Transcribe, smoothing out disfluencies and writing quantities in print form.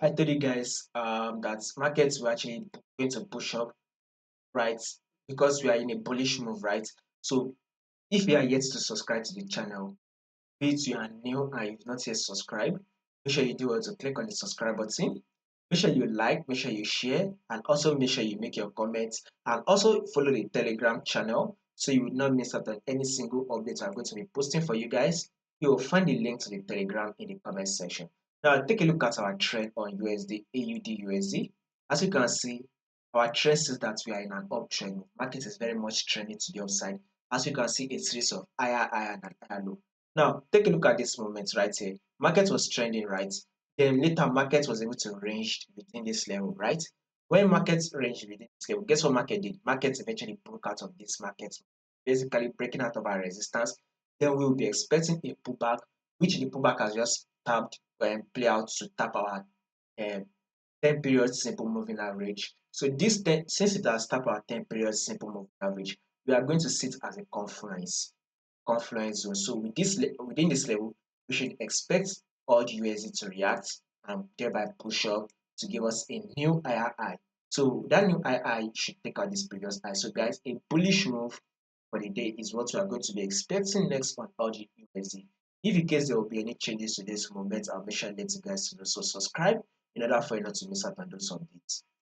I told you guys that markets were actually going to push up, right? Because we are in a bullish move, right? So if you are yet to subscribe to the channel, be it you are new and you've not yet subscribed, make sure you do also click on the subscribe button. Make sure you like, make sure you share, and also make sure you make your comments, and also follow the Telegram channel so you will not miss out on any single update I'm going to be posting for you guys. You will find the link to the Telegram in the comment section. Now take a look at our trend on USD, AUD USD. As you can see, our trend says that we are in an uptrend. Market is very much trending to the upside. As you can see, a series of higher and higher low. Now, take a look at this moment right here. Market was trending, right? Then later, market was able to range within this level, right? When market ranged within this level, guess what market did? Market eventually broke out of this market, basically breaking out of our resistance. Then we will be expecting a pullback, which the pullback has just tapped and play out to tap our 10 period simple moving average. So this 10, since it has tapped our 10 period simple moving average, we are going to sit as a confluence zone. So within this level, we should expect all the USD to react and thereby push up to give us a new higher high. So that new high should take out this previous high. So guys, a bullish move for the day is what we are going to be expecting next on all the USD. If in case there will be any changes to this moment, I'll make sure to let you guys know. So subscribe in order for you not to miss out on those updates.